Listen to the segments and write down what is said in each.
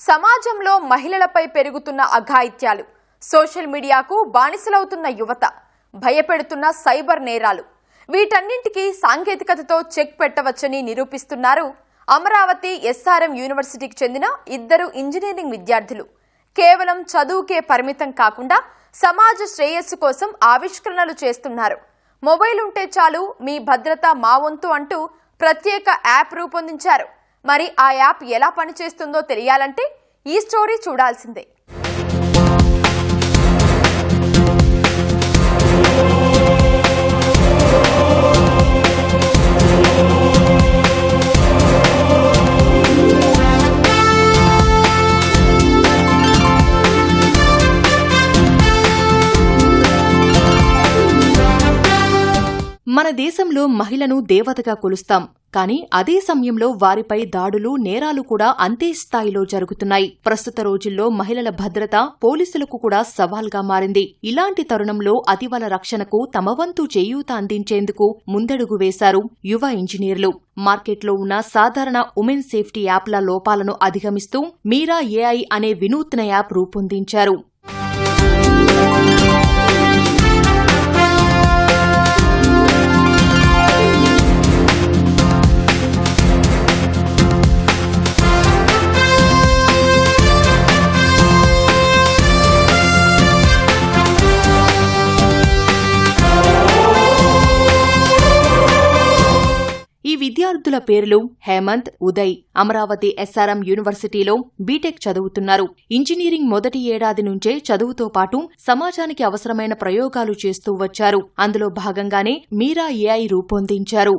సమాజంలో మహిళలపై పెరుగుతున్న అఘాయిత్యాలు, సోషల్ మీడియాకు బానిసలవుతున్న యువత, భయపెడుతున్న సైబర్ నేరాలు, వీటన్నింటికీ సాంకేతికతతో చెక్ పెట్టవచ్చని నిరూపిస్తున్నారు అమరావతి ఎస్ఆర్ఎం యూనివర్సిటీకి చెందిన ఇద్దరు ఇంజనీరింగ్ విద్యార్థులు. కేవలం చదువుకే పరిమితం కాకుండా సమాజ శ్రేయస్సు కోసం ఆవిష్కరణలు చేస్తున్నారు. మొబైల్ ఉంటే చాలు, మీ భద్రత మా వంతు అంటూ ప్రత్యేక యాప్ రూపొందించారు. మరి ఆ యాప్ ఎలా పనిచేస్తుందో తెలియాలంటే ఈ స్టోరీ చూడాల్సిందే. మన దేశంలో మహిళను దేవతగా కొలుస్తాం, కానీ అదే సమయంలో వారిపై దాడులు, నేరాలు కూడా అంతే స్థాయిలో జరుగుతున్నాయి. ప్రస్తుత రోజుల్లో మహిళల భద్రత పోలీసులకు కూడా సవాల్గా మారింది. ఇలాంటి తరుణంలో అతివల రక్షణకు తమ వంతు చేయూత అందించేందుకు ముందడుగు వేశారు యువ ఇంజనీర్లు. మార్కెట్లో ఉన్న సాధారణ ఉమెన్ సేఫ్టీ యాప్ల లోపాలను అధిగమిస్తూ మీరా ఏఐ అనే వినూత్న యాప్ రూపొందించారు. ఈ విద్యార్థుల పేర్లు హేమంత్, ఉదయ్. అమరావతి ఎస్ఆర్ఎం యూనివర్సిటీలో బీటెక్ చదువుతున్నారు. ఇంజనీరింగ్ మొదటి ఏడాది నుంచే చదువుతో పాటు సమాజానికి అవసరమైన ప్రయోగాలు చేస్తూ వచ్చారు. అందులో భాగంగానే మీరా ఏఐ రూపొందించారు.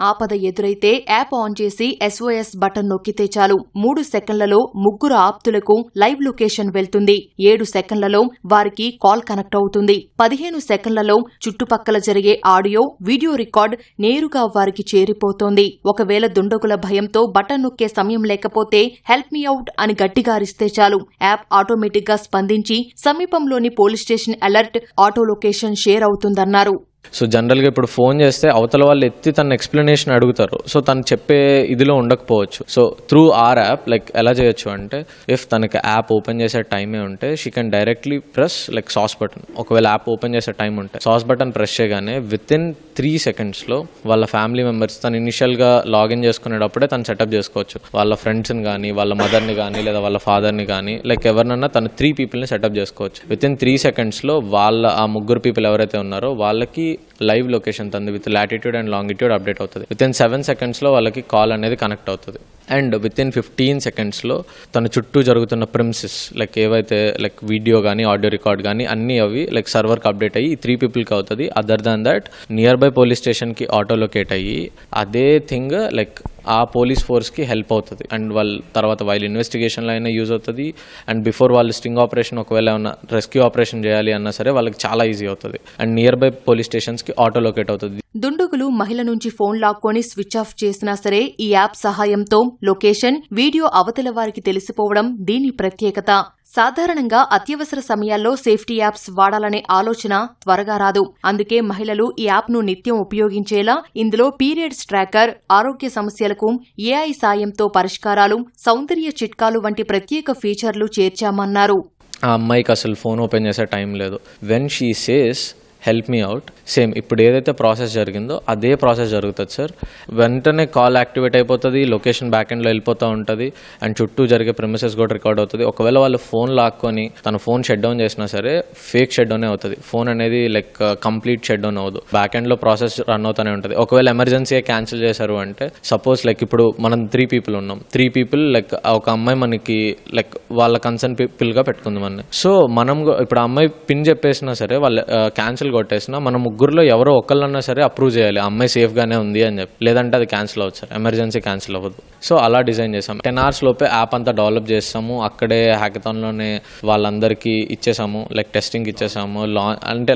ఆపద ఎదురైతే యాప్ ఆన్ చేసి SOS బటన్ నొక్కితే చాలు 3 సెకండ్లలో ముగ్గురు ఆప్తులకు లైవ్ లొకేషన్ వెళ్తుంది. 7 సెకండ్లలో వారికి కాల్ కనెక్ట్ అవుతుంది. 15 సెకండ్లలో చుట్టుపక్కల జరిగే ఆడియో, వీడియో రికార్డ్ నేరుగా వారికి చేరిపోతోంది. ఒకవేళ దుండగుల భయంతో బటన్ నొక్కే సమయం లేకపోతే హెల్ప్ మీ అవుట్ అని గట్టిగా అరిస్తే చాలు, యాప్ ఆటోమేటిక్ గా స్పందించి సమీపంలోని police station alert, auto location share అవుతుందన్నారు. సో జనరల్గా ఇప్పుడు ఫోన్ చేస్తే అవతల వాళ్ళు ఎత్తి తన ఎక్స్ప్లెనేషన్ అడుగుతారు. సో తను చెప్పే ఇదిలో ఉండకపోవచ్చు. సో త్రూ ఆర్ యాప్ ఎలా చేయొచ్చు అంటే, ఇఫ్ తనకి యాప్ ఓపెన్ చేసే టైమే ఉంటే she can directly press sauce button. ఒకవేళ యాప్ ఓపెన్ చేసే టైం ఉంటే సాస్ బటన్ ప్రెస్ చేయగానే వితిన్ 3 సెకండ్స్లో వాళ్ళ ఫ్యామిలీ మెంబర్స్ తను ఇనిషియల్గా లాగిన్ చేసుకునేటప్పుడే తను సెటప్ చేసుకోవచ్చు. వాళ్ళ ఫ్రెండ్స్ని కానీ, వాళ్ళ మదర్ని కానీ, లేదా వాళ్ళ ఫాదర్ని కానీ, ఎవరినన్నా తను 3 పీపుల్ని సెటప్ చేసుకోవచ్చు. వితిన్ 3 సెకండ్స్లో వాళ్ళ ఆ ముగ్గురు పీపుల్ ఎవరైతే ఉన్నారో వాళ్ళకి లైవ్ లొకేషన్ తంది with latitude and longitude update అవుతుంది. వితిన్ 7 సెకండ్స్లో వాళ్ళకి కాల్ అనేది కనెక్ట్ అవుతుంది. అండ్ వితిన్ 15 సెకండ్స్లో తన చుట్టూ జరుగుతున్న ప్రిమిసెస్ ఏవైతే వీడియో కానీ, ఆడియో రికార్డ్ కానీ అన్నీ అవి సర్వర్కి అప్డేట్ అయ్యి 3 పీపుల్కి అవుతుంది. Other than that near by police స్టేషన్కి ఆటో లొకేట్ అయ్యి అదే థింగ్ ఆ పోలీస్ ఫోర్స్కి హెల్ప్ అవుతుంది. అండ్ వాళ్ళ ఇన్వెస్టిగేషన్లో అయినా యూజ్ అవుతుంది. అండ్ బిఫోర్ వాళ్ళు స్టింగ్ ఆపరేషన్ ఒకవేళ ఏమన్నా రెస్క్యూ ఆపరేషన్ చేయాలి అన్నా సరే వాళ్ళకి చాలా ఈజీ అవుతుంది. అండ్ నియర్ బై పోలీస్ స్టేషన్స్కి ఆటో లొకేట్ అవుతుంది. దుండగులు మహిళ నుంచి ఫోన్ లాక్కొని స్విచ్ ఆఫ్ చేసినా సరే ఈ యాప్ సహాయంతో లొకేషన్, వీడియో అవతల వారికి తెలిసిపోవడం దీని ప్రత్యేకత. సాధారణంగా అత్యవసర సమయాల్లో సేఫ్టీ యాప్స్ వాడాలనే ఆలోచన త్వరగా రాదు. అందుకే మహిళలు ఈ యాప్ను నిత్యం ఉపయోగించేలా ఇందులో పీరియడ్స్ ట్రాకర్, ఆరోగ్య సమస్యలకు ఏఐ సాయంతో పరిష్కారాలు, సౌందర్య చిట్కాలు వంటి ప్రత్యేక ఫీచర్లు చేర్చామన్నారు. ఆ అమ్మాయికి అసలు ఫోన్ ఓపెన్ చేసే టైం లేదు. When she says help me out, same ఇప్పుడు ఏదైతే ప్రాసెస్ జరిగిందో అదే ప్రాసెస్ జరుగుతుంది సార్. వెంటనే కాల్ యాక్టివేట్ అయిపోతుంది, లొకేషన్ బ్యాక్ ఎండ్లో వెళ్ళిపోతూ ఉంటుంది. అండ్ చుట్టూ జరిగే ప్రిమిసెస్ కూడా రికార్డ్ అవుతుంది. ఒకవేళ వాళ్ళు ఫోన్ లాక్కొని తన ఫోన్ షట్ డౌన్ చేసినా సరే ఫేక్ షట్ డౌనే అవుతుంది. ఫోన్ అనేది కంప్లీట్ షట్ డౌన్ అవ్వదు. బ్యాక్ ఎండ్లో ప్రాసెస్ రన్ అవుతూనే ఉంటుంది. ఒకవేళ ఎమర్జెన్సీ క్యాన్సిల్ చేశారు అంటే, సపోజ్ ఇప్పుడు మనం 3 పీపుల్ ఉన్నాం. 3 పీపుల్ ఒక అమ్మాయి మనకి వాళ్ళ కన్సర్న్ పీపుల్గా పెట్టుకుంది మన. సో మనం ఇప్పుడు ఆ అమ్మాయి పిన్ చెప్పేసినా సరే వాళ్ళు క్యాన్సిల్ కొట్టేసినా మన ముగ్గురులో ఎవరో ఒకళ్ళన్నా సరే అప్రూవ్ చేయాలి, ఆ అమ్మాయి సేఫ్గానే ఉంది అని చెప్పి, లేదంటే అది క్యాన్సిల్ అవ్వచ్చు సార్, ఎమర్జెన్సీ క్యాన్సిల్ అవ్వదు. సో అలా డిజైన్ చేసాం. 10 hours లోపే యాప్ అంతా డెవలప్ చేస్తాము. అక్కడే హ్యాకథాన్లోనే వాళ్ళందరికీ ఇచ్చేసాము, లైక్ టెస్టింగ్కి ఇచ్చేసాము.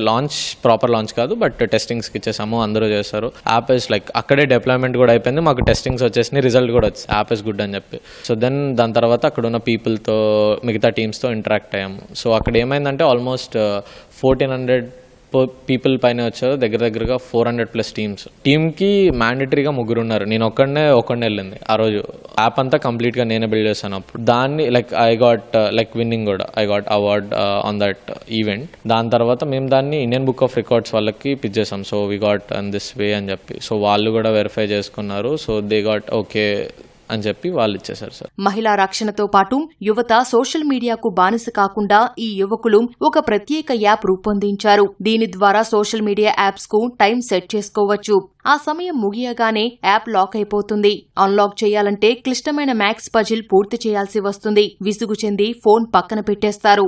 లాంచ్ ప్రాపర్ లాంచ్ కాదు, బట్ టెస్టింగ్స్కి ఇచ్చేసాము, అందరూ చేస్తారు. యాప్ ఇస్ లైక్ అక్కడే డిప్లాయ్మెంట్ కూడా అయిపోయింది, మాకు టెస్టింగ్స్ వచ్చేసినాయి, రిజల్ట్ కూడా వచ్చింది, యాప్ ఇస్ గుడ్ అని చెప్పి. సో దాని తర్వాత అక్కడ ఉన్న పీపుల్తో, మిగతా టీమ్స్తో ఇంటరాక్ట్ అయ్యాము. సో అక్కడ ఏమైందంటే ఆల్మోస్ట్ 1400 పీపుల్ పైన వచ్చారు, దగ్గరగా 400+ టీమ్స్. టీమ్కి మ్యాండేటరీగా 3 ఉన్నారు, నేను ఒక్కడనే వెళ్ళింది ఆ రోజు. యాప్ అంతా కంప్లీట్గా నేనే బిల్డ్ చేశాను. అప్పుడు దాన్ని like I got like winning కూడా, I got award on that event. దాని తర్వాత మేము దాన్ని ఇండియన్ బుక్ ఆఫ్ రికార్డ్స్ వాళ్ళకి పిచ్ చేసాం. So we got on this way అని చెప్పి. సో వాళ్ళు కూడా వెరిఫై చేసుకున్నారు. సో దే గాట్ ఓకే అని చెప్పి వాళ్ళు ఇచ్చేశారు సార్. మహిళా రక్షణతో పాటు యువత సోషల్ మీడియాకు బానిస కాకుండా ఈ యువకులు ఒక ప్రత్యేక యాప్ రూపొందించారు. దీని ద్వారా సోషల్ మీడియా యాప్స్ కు టైం సెట్ చేసుకోవచ్చు. ఆ సమయం ముగియగానే యాప్ లాక్ అయిపోతుంది. అన్లాక్ చేయాలంటే క్లిష్టమైన మ్యాథ్స్ పజిల్ పూర్తి చేయాల్సి వస్తుంది. విసుగు చెంది ఫోన్ పక్కన పెట్టేస్తారు.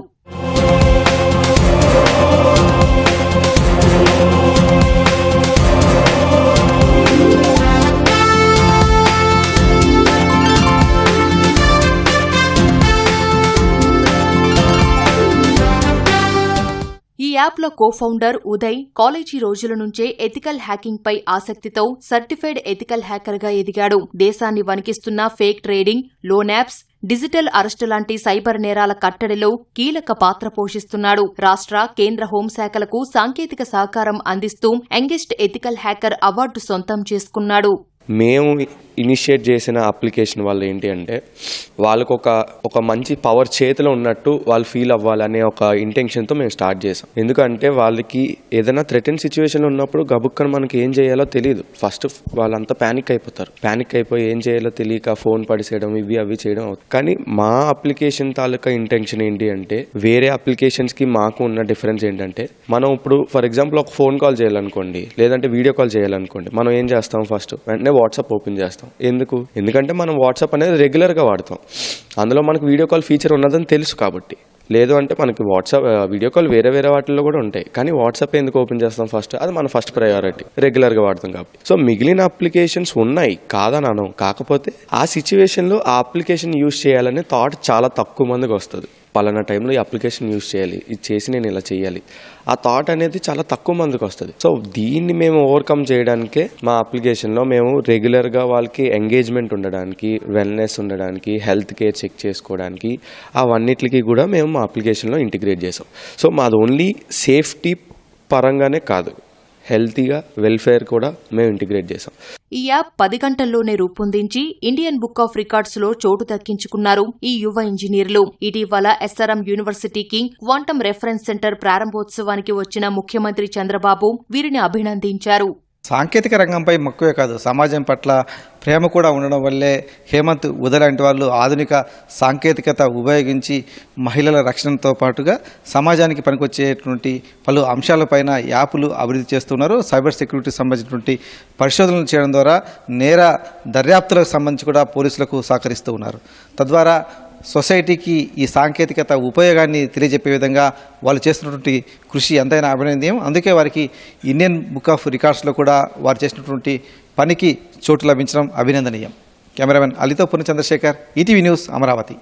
ఈ యాప్ల కో-ఫౌండర్ ఉదయ్ కాలేజీ రోజుల నుంచే ఎథికల్ హ్యాకింగ్ పై ఆసక్తితో సర్టిఫైడ్ ఎథికల్ హ్యాకర్ గా ఎదిగాడు. దేశాన్ని వణికిస్తున్న fake trading, loan apps, digital arrest లాంటి సైబర్ నేరాల కట్టడిలో కీలక పాత్ర పోషిస్తున్నాడు. రాష్ట్ర, కేంద్ర హోంశాఖలకు సాంకేతిక సహకారం అందిస్తూ యంగెస్ట్ ఎథికల్ హ్యాకర్ అవార్డు సొంతం చేసుకున్నాడు. మేము ఇనిషియేట్ చేసిన అప్లికేషన్ వాళ్ళు ఏంటి అంటే, వాళ్ళకు ఒక మంచి పవర్ చేతిలో ఉన్నట్టు వాళ్ళు ఫీల్ అవ్వాలనే ఒక ఇంటెన్షన్తో మేము స్టార్ట్ చేసాం. ఎందుకంటే వాళ్ళకి ఏదైనా థ్రెటన్ సిచ్యువేషన్లో ఉన్నప్పుడు గబుక్కన మనకి ఏం చేయాలో తెలియదు. ఫస్ట్ వాళ్ళంతా ప్యానిక్ అయిపోతారు. ప్యానిక్ అయిపోయి ఏం చేయాలో తెలియక ఫోన్ పడిసేయడం, అవి చేయడం అవుతుంది. కానీ మా అప్లికేషన్ తాలూకా ఇంటెన్షన్ ఏంటి అంటే, వేరే అప్లికేషన్స్కి మాకు ఉన్న డిఫరెన్స్ ఏంటంటే, మనం ఇప్పుడు ఫర్ ఎగ్జాంపుల్ ఒక ఫోన్ కాల్ చేయాలనుకోండి, లేదంటే వీడియో కాల్ చేయాలనుకోండి, మనం ఏం చేస్తాం, ఫస్ట్ వెంటనే వాట్సాప్ ఓపెన్ చేస్తాం. ఎందుకంటే మనం వాట్సాప్ అనేది రెగ్యులర్గా వాడతాం. అందులో మనకు వీడియో కాల్ ఫీచర్ ఉన్నదని తెలుసు కాబట్టి. లేదు అంటే మనకి వాట్సాప్ వీడియో కాల్ వేరే వాటిల్లో కూడా ఉంటాయి, కానీ వాట్సాప్ ఎందుకు ఓపెన్ చేస్తాం ఫస్ట్? అది మన ఫస్ట్ ప్రయారిటీ, రెగ్యులర్గా వాడతాం కాబట్టి. సో మిగిలిన అప్లికేషన్స్ ఉన్నాయి కాదని అనం, కాకపోతే ఆ సిచ్యువేషన్లో ఆ అప్లికేషన్ యూజ్ చేయాలనే థాట్ చాలా తక్కువ మందికి వస్తుంది. పలానా టైంలో ఈ అప్లికేషన్ యూజ్ చేయాలి, ఇది చేసి నేను ఇలా చేయాలి, ఆ థాట్ అనేది చాలా తక్కువ మందికి వస్తుంది. సో దీన్ని మేము ఓవర్కమ్ చేయడానికే మా అప్లికేషన్లో మేము రెగ్యులర్గా వాళ్ళకి ఎంగేజ్మెంట్ ఉండడానికి, వెల్నెస్ ఉండడానికి, హెల్త్ కేర్ చెక్ చేసుకోవడానికి, అవన్నిటికి కూడా మేము మా అప్లికేషన్లో ఇంటిగ్రేట్ చేసాం. సో మాది ఓన్లీ సేఫ్టీ పరంగానే కాదు, హెల్తీగా వెల్ఫేర్ కూడా మేము ఇంటిగ్రేట్ చేసాం. ఈ యాప్ 10 గంటల్లోనే రూపొందించి ఇండియన్ బుక్ ఆఫ్ రికార్డ్స్ లో చోటు దక్కించుకున్నారు ఈ యువ ఇంజనీర్లు. ఇటీవల ఎస్ఆర్ఎం యూనివర్సిటీకి క్వాంటమ్ రెఫరెన్స్ సెంటర్ ప్రారంభోత్సవానికి వచ్చిన ముఖ్యమంత్రి చంద్రబాబు వీరిని అభినందించారు. సాంకేతిక రంగంపై మక్కువే కాదు, సమాజం పట్ల ప్రేమ కూడా ఉండడం వల్లే హేమంత్ ఉదయ్ లాంటి వాళ్ళు ఆధునిక సాంకేతికత ఉపయోగించి మహిళల రక్షణతో పాటుగా సమాజానికి పనికొచ్చేటువంటి పలు అంశాలపైన యాప్లు అభివృద్ధి చేస్తున్నారు. సైబర్ సెక్యూరిటీకి సంబంధించినటువంటి పరిశోధనలు చేయడం ద్వారా నేర దర్యాప్తులకు సంబంధించి కూడా పోలీసులకు సహకరిస్తూ ఉన్నారు. తద్వారా సొసైటీకి ఈ సాంకేతికత ఉపయోగాన్ని తెలియజెప్పే విధంగా వాళ్ళు చేస్తున్నటువంటి కృషి ఎంతైనా అభినందనీయం. అందుకే వారికి ఇండియన్ బుక్ ఆఫ్ రికార్డ్స్లో కూడా వారు చేసినటువంటి పనికి చోటు లభించడం అభినందనీయం. కెమెరామెన్ అలీతో పూర్ణ చంద్రశేఖర్, ఈటీవీ న్యూస్, అమరావతి.